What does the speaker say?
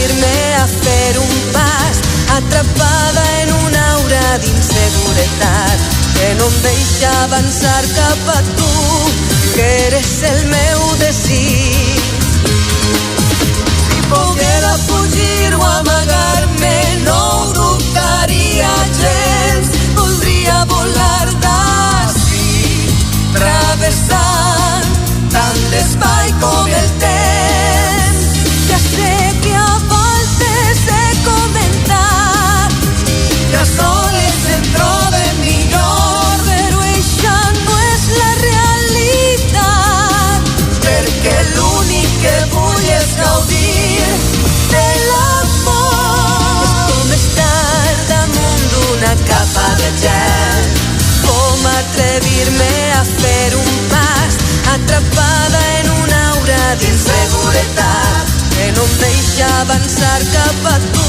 atrevir-me a fer un pas, atrapada en una aura d'inseguretat que no em deixa avançar cap a tu, que eres el meu desig. Si poguera fugir o amagar-me no ho dubtaria gens, voldria volar d'ací, travessant tant l'espai com el temps. Ja sé que a voltes he comentat que a soles em trobem millor, però eixa no és la realitat, perquè l'únic que vull és gaudir de l'amor. És com estar damunt d'una capa de gel, com atrevir-me a fer un pas, atrapada en una aura d'inseguretat que no em deixa avançar cap a tu,